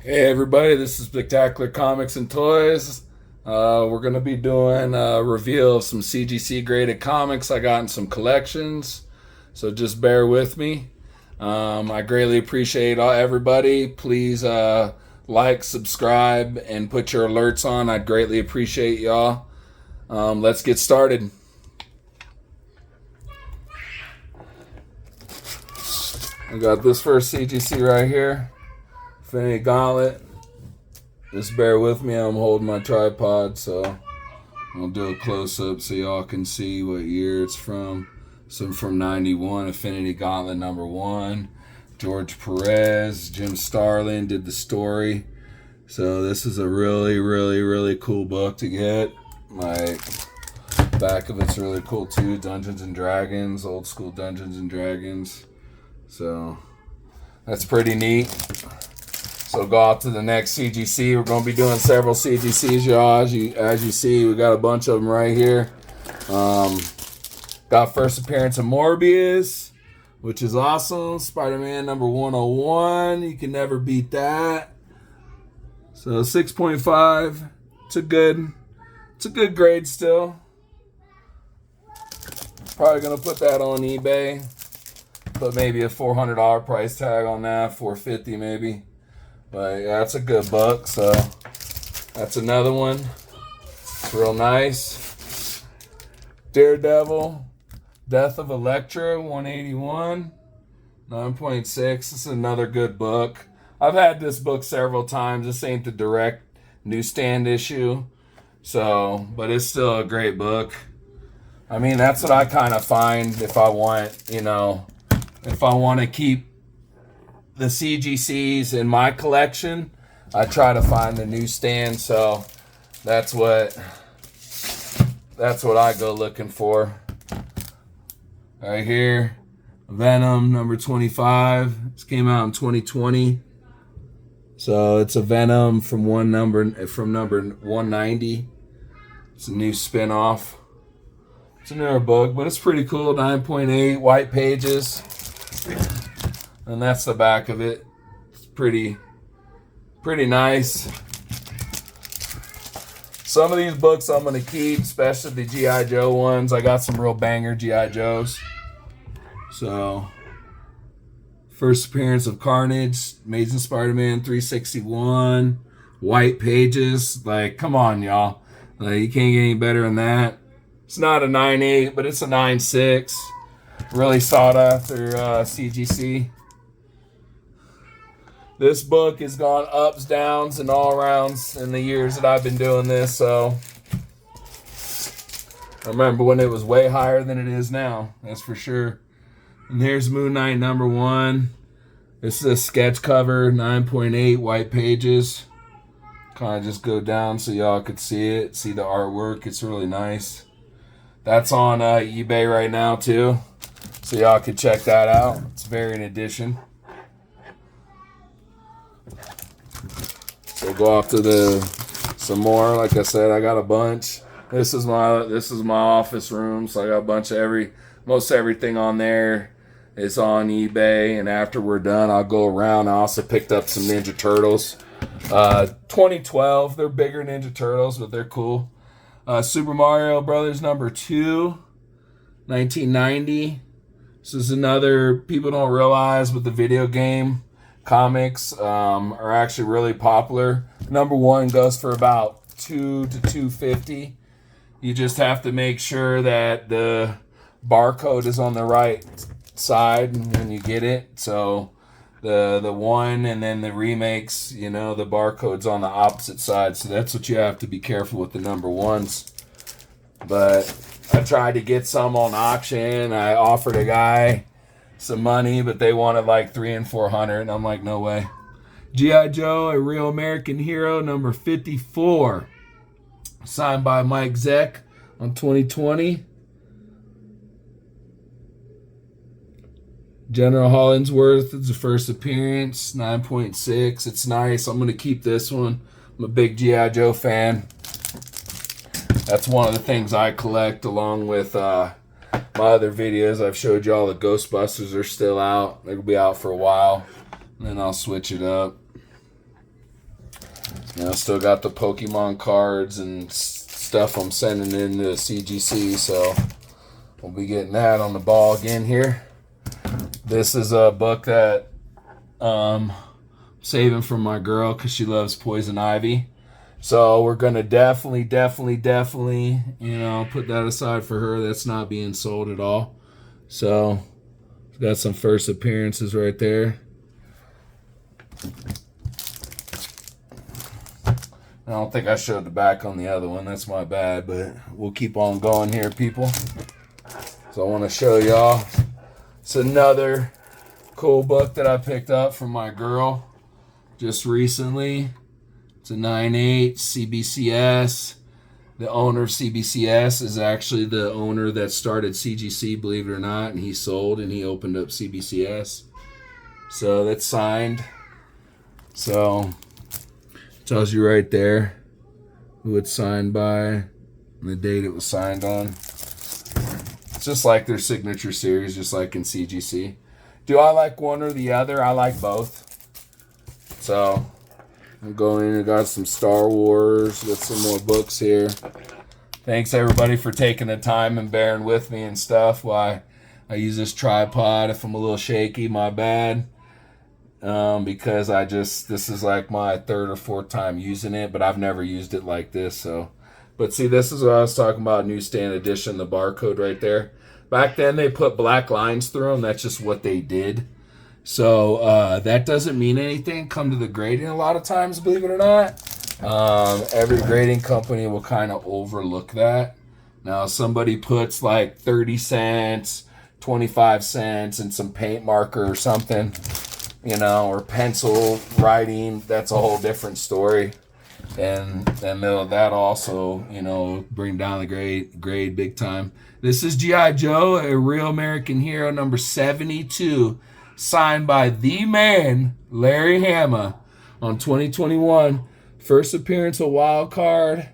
Hey everybody, this is Spectacular Comics and Toys. We're going to be doing a review of some CGC graded comics I got in some collections, so just bear with me. I greatly appreciate everybody. Please like, subscribe, and put your alerts on. I'd greatly appreciate y'all. Let's get started. I got this first CGC right here. Infinity Gauntlet. Just bear with me, I'm holding my tripod, so I'll do a close-up so y'all can see what year it's from. So from 91, Infinity Gauntlet #1. George Perez, Jim Starlin did the story. So this is a really cool book to get. Like, back of it's really cool too. Dungeons and Dragons, old school Dungeons and Dragons. So that's pretty neat. So go out to the next CGC. We're going to be doing several CGCs, y'all. As you see, we got a bunch of them right here. Got first appearance of Morbius, which is awesome. Spider-Man #101. You can never beat that. So 6.5. It's a good grade still. Probably going to put that on eBay. Put maybe a $400 price tag on that, $450 maybe. But yeah, that's a good book. So that's another one. It's real nice. Daredevil, Death of Elektra, 181, 9.6. This is another good book. I've had this book several times. This ain't the direct newsstand issue. So, but it's still a great book. I mean, that's what I kind of find if I want, if I want to keep the CGCs in my collection, I try to find the newsstand, so that's what I go looking for. Right here, Venom #25. This came out in 2020, so it's a Venom from number 190. It's a new spin-off. It's a newer book, but it's pretty cool. 9.8, white pages. And that's the back of it. It's pretty nice. Some of these books I'm going to keep, especially the G.I. Joe ones. I got some real banger G.I. Joes. So, first appearance of Carnage, Amazing Spider-Man 361, white pages. Like, come on, y'all. Like, you can't get any better than that. It's not a 9.8, but it's a 9.6. Really sought after CGC. This book has gone ups, downs, and all arounds in the years that I've been doing this. So I remember when it was way higher than it is now. That's for sure. And here's Moon Knight #1. This is a sketch cover, 9.8, white pages. Kind of just go down so y'all could see it, see the artwork. It's really nice. That's on eBay right now too. So y'all could check that out. It's variant edition. So go off to some more. Like I said, I got a bunch. This is my office room, so I got a bunch of most everything on there is on eBay. And after we're done, I'll go around. I also picked up some Ninja Turtles. 2012. They're bigger Ninja Turtles, but they're cool. Super Mario Brothers #2, 1990. This is another, people don't realize, but the video game comics are actually really popular. #1 goes for about $2 to $2.50. You just have to make sure that the barcode is on the right side when you get it. So the one and then the remakes, the barcode's on the opposite side. So that's what you have to be careful with the #1s. But I tried to get some on auction. I offered a guy some money, but they wanted like $300 and $400, and I'm like, no way. G.I. Joe, A Real American Hero, #54, signed by Mike Zeck on 2020. General Hollingsworth is the first appearance, 9.6. It's nice. I'm going to keep this one. I'm a big G.I. Joe fan. That's one of the things I collect along with my other videos. I've showed y'all the Ghostbusters are still out. They'll be out for a while. And then I'll switch it up. Still got the Pokemon cards and stuff I'm sending in to CGC, so we'll be getting that on the ball again here. This is a book that saving for my girl because she loves Poison Ivy. So we're going to definitely, put that aside for her. That's not being sold at all. So got some first appearances right there. I don't think I showed the back on the other one. That's my bad, but we'll keep on going here, people. So I want to show y'all. It's another cool book that I picked up from my girl just recently. It's a 9.8 CBCS. The owner of CBCS is actually the owner that started CGC, believe it or not, and he sold and he opened up CBCS. So that's signed. So tells you right there who it's signed by and the date it was signed on. It's just like their signature series, just like in CGC. Do I like one or the other? I like both. So I'm going in and got some Star Wars, got some more books here. Thanks everybody for taking the time and bearing with me and stuff while I use this tripod. If I'm a little shaky, my bad. Because this is like my third or fourth time using it, but I've never used it like this. So, but see, this is what I was talking about, newsstand edition, the barcode right there. Back then they put black lines through them. That's just what they did. So that doesn't mean anything. Come to the grading a lot of times, believe it or not. Every grading company will kind of overlook that. Now, somebody puts like 30 cents, 25 cents, and some paint marker or something, or pencil writing. That's a whole different story. And that also, bring down the grade big time. This is G.I. Joe, a real American hero, number 72, signed by the man, Larry Hama, on 2021. First appearance, a wild card,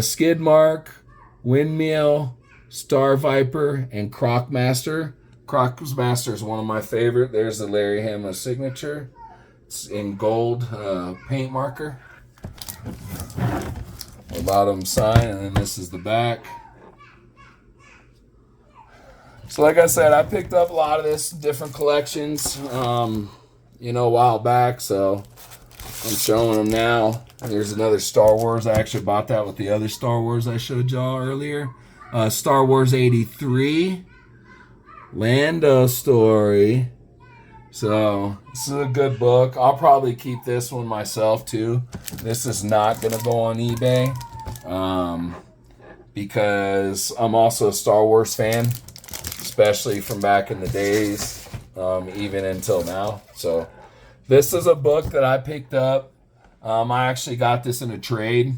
skid mark, windmill, Star Viper, and Croc Master. Croc Master is one of my favorite. There's the Larry Hama signature. It's in gold paint marker. The bottom sign, and then this is the back. So like I said, I picked up a lot of this, different collections, a while back, so I'm showing them now. Here's another Star Wars. I actually bought that with the other Star Wars I showed y'all earlier. Star Wars 83, Lando story. So this is a good book. I'll probably keep this one myself too. This is not going to go on eBay because I'm also a Star Wars fan, especially from back in the days, even until now. So this is a book that I picked up. I actually got this in a trade.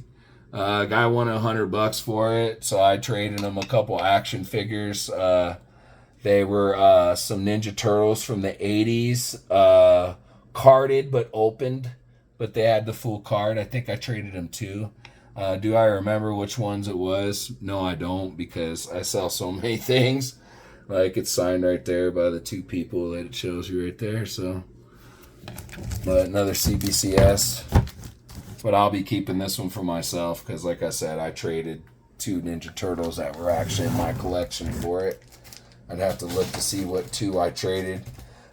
A guy wanted $100 for it, so I traded him a couple action figures. They were some Ninja Turtles from the 80s, carded but opened, but they had the full card. I think I traded them two. Do I remember which ones it was? No, I don't, because I sell so many things. Like, it's signed right there by the two people that it shows you right there. So, but another CBCS. But I'll be keeping this one for myself because, like I said, I traded two Ninja Turtles that were actually in my collection for it. I'd have to look to see what two I traded.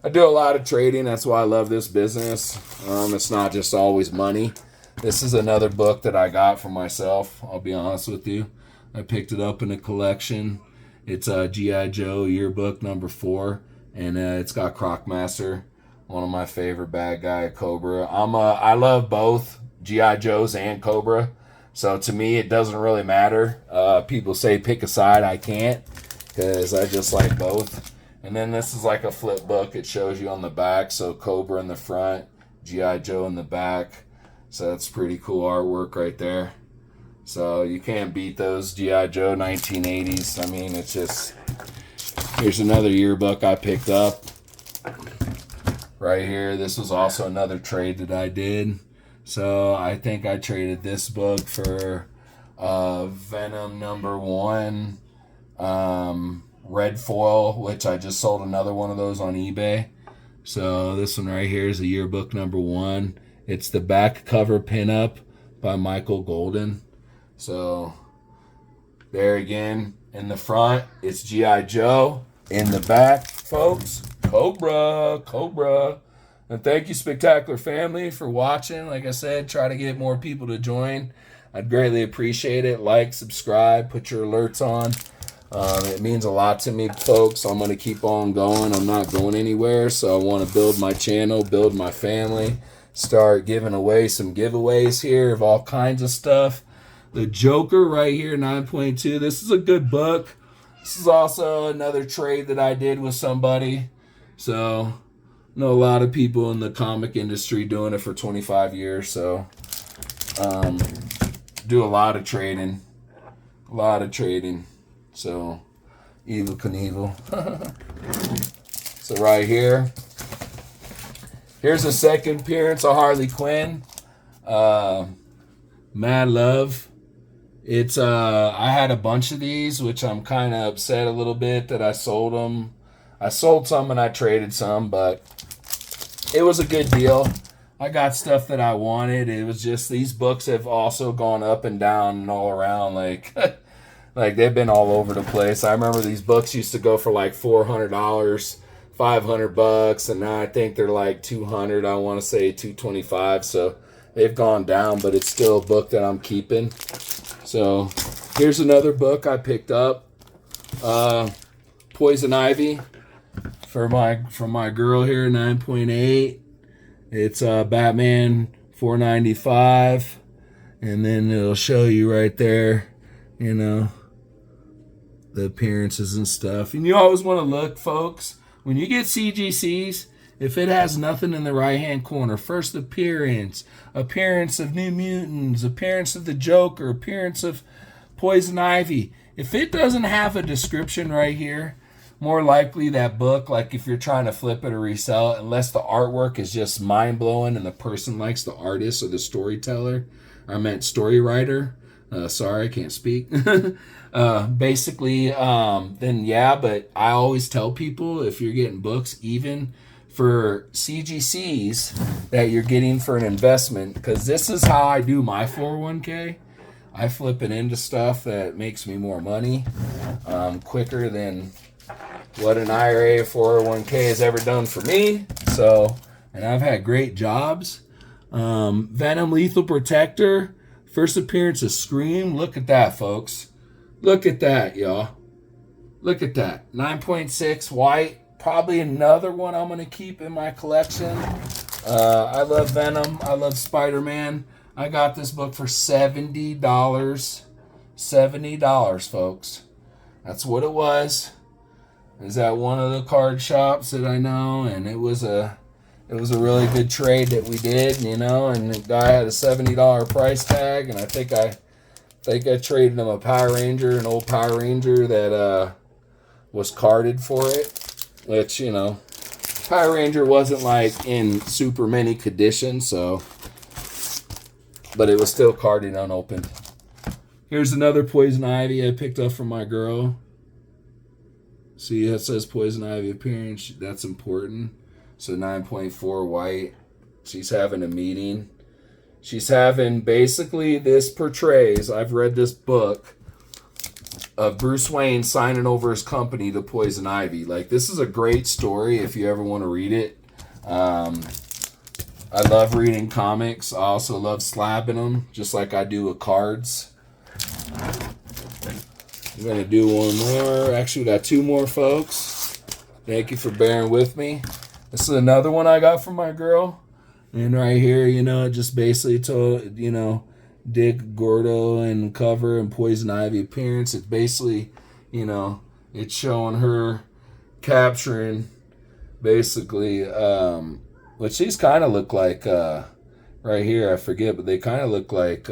I do a lot of trading. That's why I love this business. It's not just always money. This is another book that I got for myself. I'll be honest with you. I picked it up in a collection. It's G.I. Joe yearbook number 4. And it's got Croc Master, one of my favorite bad guy, Cobra. I love both G.I. Joes and Cobra. So to me, it doesn't really matter. People say pick a side. I can't, because I just like both. And then this is like a flip book. It shows you on the back. So Cobra in the front, G.I. Joe in the back. So that's pretty cool artwork right there. So you can't beat those G.I. Joe 1980s. I mean, it's just... Here's another yearbook I picked up. Right here. This was also another trade that I did. So I think I traded this book for Venom number 1. Red foil, which I just sold another one of those on eBay. So this one right here is a yearbook number 1. It's the back cover pinup by Michael Golden. So there again, in the front, it's G.I. Joe. In the back, folks, Cobra, Cobra. And thank you, Spectacular Family, for watching. Like I said, try to get more people to join. I'd greatly appreciate it. Like, subscribe, put your alerts on. It means a lot to me, folks. I'm going to keep on going. I'm not going anywhere, so I want to build my channel, build my family, start giving away some giveaways here of all kinds of stuff. The Joker right here, 9.2. This is a good book. This is also another trade that I did with somebody. So, I know a lot of people in the comic industry doing it for 25 years. So, do a lot of trading. A lot of trading. So, Evel Knievel. So, right here. Here's a second appearance of Harley Quinn. Mad Love. It's I had a bunch of these, which I'm kind of upset a little bit that I sold them. I sold some and I traded some, but it was a good deal. I got stuff that I wanted. It was just these books have also gone up and down and all around. Like, like they've been all over the place. I remember these books used to go for like $400, $500, and now I think they're like $200. I want to say $225. So they've gone down, but it's still a book that I'm keeping. So here's another book I picked up, Poison Ivy, from my girl here, 9.8. It's Batman 495, and then it'll show you right there, you know, the appearances and stuff. And you always want to look, folks, when you get CGCs, if it has nothing in the right-hand corner, first appearance, appearance of New Mutants, appearance of the Joker, appearance of Poison Ivy, if it doesn't have a description right here, more likely that book, like if you're trying to flip it or resell it, unless the artwork is just mind-blowing and the person likes the artist or the storyteller, I meant story writer, sorry, I can't speak. Basically, then yeah, but I always tell people if you're getting books, even for CGCs that you're getting for an investment, because this is how I do my 401k. I flip it into stuff that makes me more money quicker than what an IRA or 401k has ever done for me. So, and I've had great jobs. Venom Lethal Protector, first appearance of Scream. Look at that, folks. Look at that, y'all. Look at that. 9.6 white. Probably another one I'm going to keep in my collection. I love Venom. I love Spider-Man. I got this book for $70. $70, folks. That's what it was. It was at one of the card shops that I know, and it was a really good trade that we did, you know, and the guy had a $70 price tag, and I think I traded him a Power Ranger, an old Power Ranger that was carded for it. Which, you know, Power Ranger wasn't like in super many conditions, so, but it was still carded unopened. Here's another Poison Ivy I picked up from my girl. See, it says Poison Ivy appearance. That's important. So 9.4 white. She's having a meeting. She's having, basically, this portrays, I've read this book, of Bruce Wayne signing over his company to Poison Ivy. Like, this is a great story if you ever want to read it. I love reading comics. I also love slabbing them, just like I do with cards. I'm going to do one more. Actually, we got two more, folks. Thank you for bearing with me. This is another one I got from my girl. And right here, you know, it just basically told, you know, Dick Gordo and cover and Poison Ivy appearance. It's basically, you know, it's showing her capturing basically what these kind of look like right here, I forget, but they kind of look like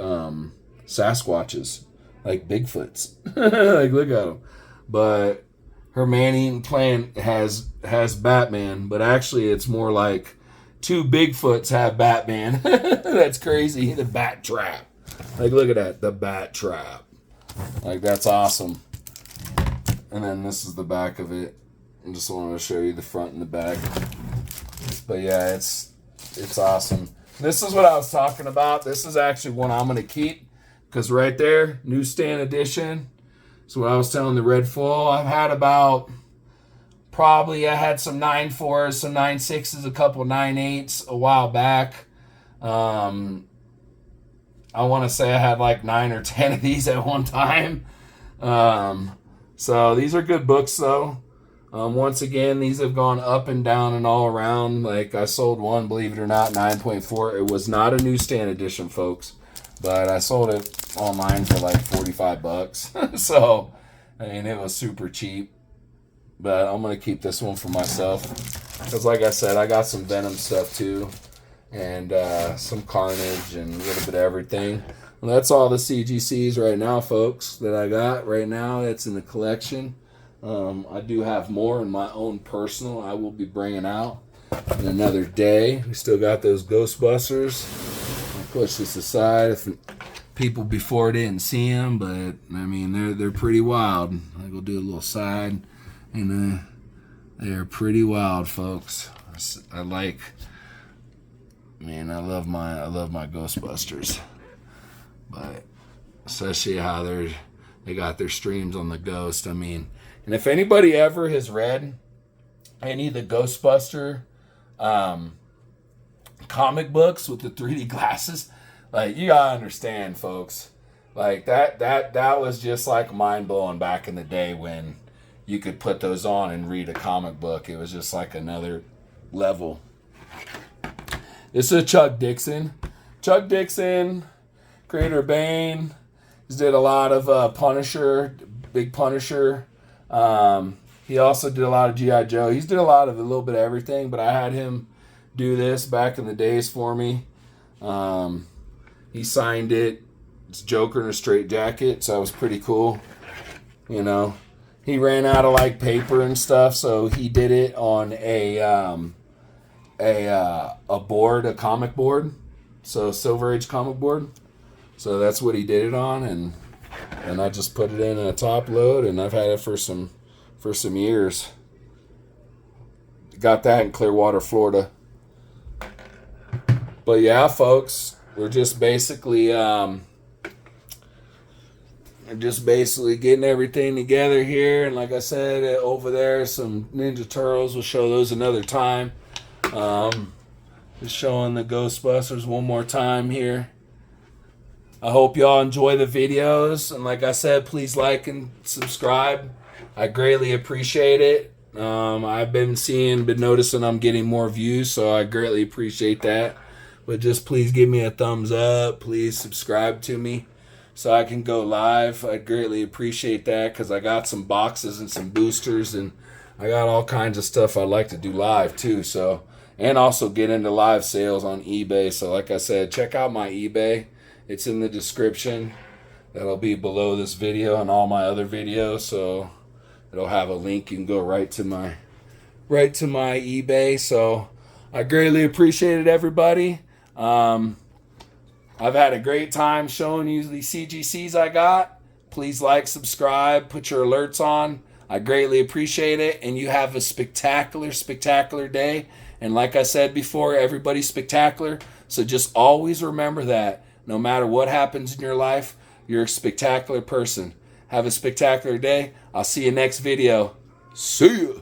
Sasquatches, like Bigfoots. Like, look at them. But her man-eating plant has Batman, but actually it's more like two Bigfoots have Batman. That's crazy. The Bat Trap. Like, look at that. The Bat Trap. Like, that's awesome. And then this is the back of it. I just wanted to show you the front and the back. But yeah, it's awesome. This is what I was talking about. This is actually one I'm going to keep because right there, newsstand edition. So what I was telling the Red Full, I've had about, probably I had some 9.4s, some 9.6s, a couple 9.8s a while back. I want to say I had like 9 or 10 of these at one time. So these are good books though. Once again, these have gone up and down and all around. Like I sold one, believe it or not, 9.4. It was not a newsstand edition, folks, but I sold it online for like $45. So, I mean, it was super cheap. But I'm going to keep this one for myself. Because like I said, I got some Venom stuff too. And some Carnage and a little bit of everything. Well, that's all the CGCs right now, folks, that I got right now. It's in the collection. I do have more in my own personal I will be bringing out in another day. We still got those Ghostbusters. I'll push this aside if people before didn't see them, but I mean they're pretty wild. I go do a little side, and they're pretty wild, folks. I love my Ghostbusters, but especially how they got their streams on the Ghost. I mean. And if anybody ever has read any of the Ghostbuster comic books with the 3D glasses, like you gotta understand, folks. Like that was just like mind blowing back in the day when you could put those on and read a comic book. It was just like another level. This is Chuck Dixon. Chuck Dixon, creator of Bane. He did a lot of Punisher, big Punisher. He also did a lot of G.I. Joe. He's did a little bit of everything, but I had him do this back in the days for me. He signed it. It's Joker in a straight jacket, so it was pretty cool. You know, he ran out of like paper and stuff, so he did it on a board, a comic board, so Silver Age comic board. So that's what he did it on, and I just put it in a top load, and I've had it for some years. Got that in Clearwater, Florida. But yeah, folks, we're just basically getting everything together here, and like I said, over there, some Ninja Turtles. We'll show those another time. Just showing the Ghostbusters one more time here. I hope y'all enjoy the videos, and like I said, please like and subscribe. I greatly appreciate it. I've been noticing I'm getting more views, so I greatly appreciate that. But just please give me a thumbs up. Please subscribe to me so I can go live. I greatly appreciate that because I got some boxes and some boosters, and I got all kinds of stuff I'd like to do live too. So, and also get into live sales on eBay. So like I said, check out my eBay. It's in the description. That'll be below this video and all my other videos. So it'll have a link. You can go right to my eBay. So I greatly appreciate it, everybody. I've had a great time showing you the CGCs I got. Please like, subscribe, put your alerts on. I greatly appreciate it. And you have a spectacular, spectacular day. And like I said before, everybody's spectacular. So just always remember that. No matter what happens in your life, you're a spectacular person. Have a spectacular day. I'll see you next video. See ya.